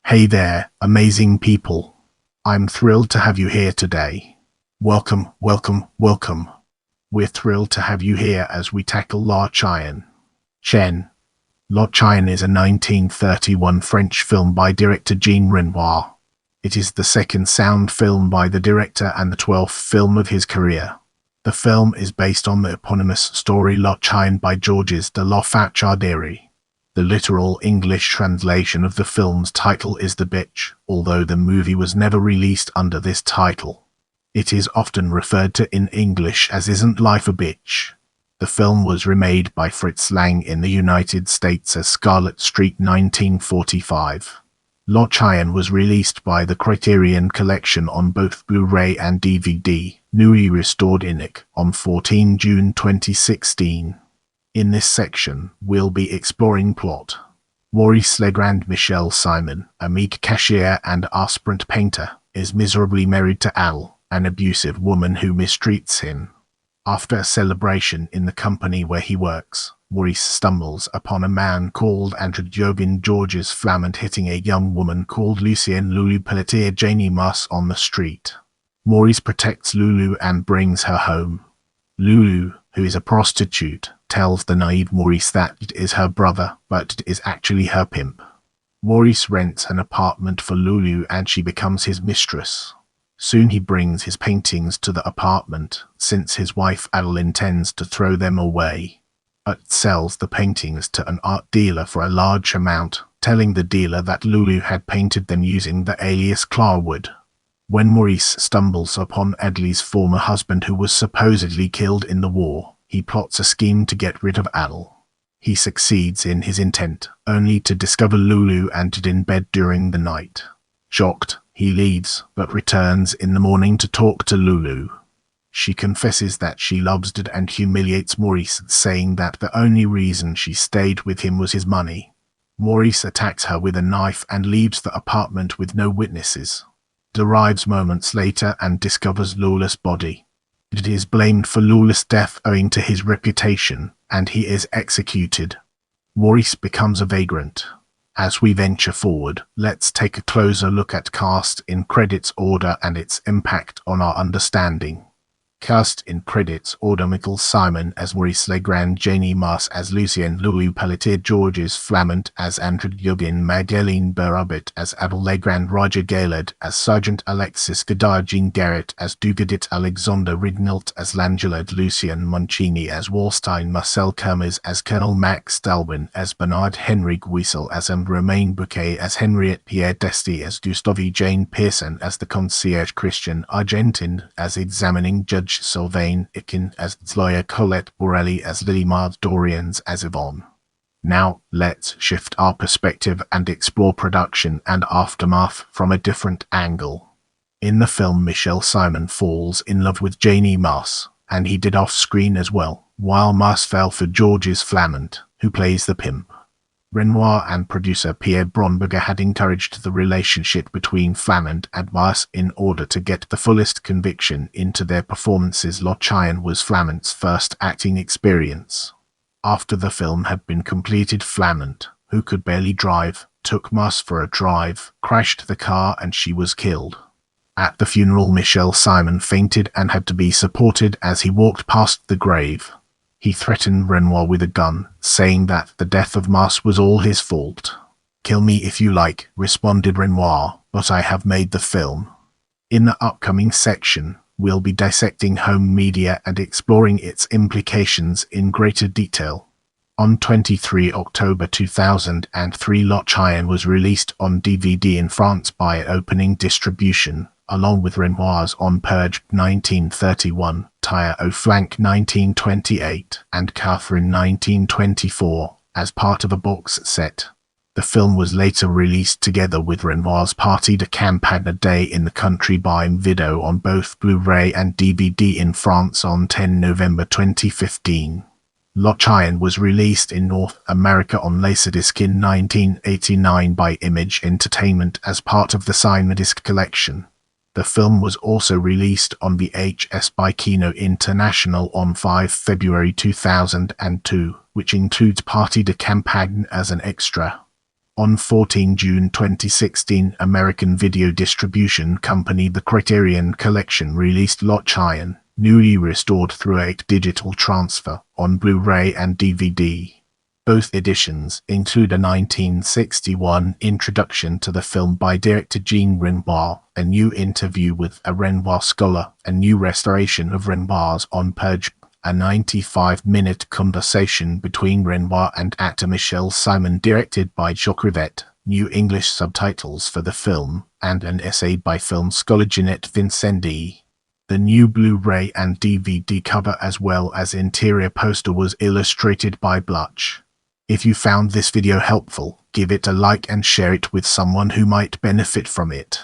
Hey there, amazing people. I'm thrilled to have you here today. Welcome, welcome, welcome. We're thrilled to have you here as we tackle La Chienne. Chienne. La Chienne is a 1931 French film by director Jean Renoir. It is the second sound film by the director and the 12th film of his career. The film is based on the eponymous story La Chienne by Georges de La Fouchardière. The literal English translation of the film's title is The Bitch, although the movie was never released under this title. It is often referred to in English as Isn't Life a Bitch? The film was remade by Fritz Lang in the United States as Scarlet Street 1945. La Chienne was released by the Criterion Collection on both Blu-ray and DVD, newly restored in IC, on 14 June 2016. In this section, we'll be exploring plot. Maurice Legrand Michel Simon, a meek cashier and aspirant painter, is miserably married to Al, an abusive woman who mistreats him. After a celebration in the company where he works, Maurice stumbles upon a man called Andrew Georges Flamand hitting a young woman called Lucienne Lulu Pelletier Janie Mas on the street. Maurice protects Lulu and brings her home. Lulu, who is a prostitute, tells the naive Maurice that it is her brother, but it is actually her pimp. Maurice rents an apartment for Lulu and she becomes his mistress. Soon he brings his paintings to the apartment, since his wife Adele intends to throw them away. But sells the paintings to an art dealer for a large amount, telling the dealer that Lulu had painted them using the alias Clarwood. When Maurice stumbles upon Adele's former husband who was supposedly killed in the war, he plots a scheme to get rid of Adele. He succeeds in his intent, only to discover Lulu entered in bed during the night. Shocked, he leaves, but returns in the morning to talk to Lulu. She confesses that she loves Dad and humiliates Maurice, saying that the only reason she stayed with him was his money. Maurice attacks her with a knife and leaves the apartment with no witnesses. Arrives moments later and discovers Lula's body. It is blamed for Lula's death owing to his reputation, and he is executed. Maurice becomes a vagrant. As we venture forward, let's take a closer look at cast in credits order and its impact on our understanding. Cast in credits order: Michael Simon as Maurice Legrand, Janie Mas as Lucienne Lulu Pelletier, Georges Flamand as Andrew Yogin, Magdalene Barabit as Adele Legrand, Roger Gaylord as Sergeant Alexis Godard, Jean Garrett as Dugadit, Alexander Ridnault as Langellard, Lucien Moncini as Wallstein, Marcel Kermes as Colonel Max Dalwin as Bernard Henry Guisel as Romain Bouquet as Henriette Pierre Desty as Gustave Jane Pearson as the concierge, Christian Argentin as examining judge, Sylvain Ikin as lawyer, Colette Borelli as Lily Mard, Dorians as Yvonne. Now, let's shift our perspective and explore production and aftermath from a different angle. In the film, Michel Simon falls in love with Janie Mas, and he did off-screen as well, while Mas fell for Georges Flamand, who plays the pimp. Renoir and producer Pierre Bromberger had encouraged the relationship between Flamand and Mas in order to get the fullest conviction into their performances. La Chienne was Flamand's first acting experience. After the film had been completed, Flamand, who could barely drive, took Mas for a drive, crashed the car, and she was killed. At the funeral, Michel Simon fainted and had to be supported as he walked past the grave. He threatened Renoir with a gun, saying that the death of Mas was all his fault. "Kill me if you like," responded Renoir, "but I have made the film." In the upcoming section, we'll be dissecting home media and exploring its implications in greater detail. On 23 October 2003, La Chienne was released on DVD in France by Opening Distribution, along with Renoir's On Purge 1931, Tire au Flanc 1928, and Catherine 1924, as part of a box set. The film was later released together with Renoir's Partie de Campagne, A Day in the Country by Video on both Blu-ray and DVD in France on 10 November 2015. La Chienne was released in North America on Laserdisc in 1989 by Image Entertainment as part of the Cinedisc collection. The film was also released on VHS by Kino International on 5 February 2002, which includes Partie de Campagne as an extra. On 14 June 2016, American video distribution company The Criterion Collection released Chien, newly restored through a digital transfer, on Blu-ray and DVD. Both editions include a 1961 introduction to the film by director Jean Renoir, a new interview with a Renoir scholar, a new restoration of Renoir's On Purge, a 95-minute conversation between Renoir and actor Michel Simon directed by Jacques Rivette, new English subtitles for the film, and an essay by film scholar Jeanette Vincendi. The new Blu-ray and DVD cover as well as interior poster was illustrated by Bluch. If you found this video helpful, give it a like and share it with someone who might benefit from it.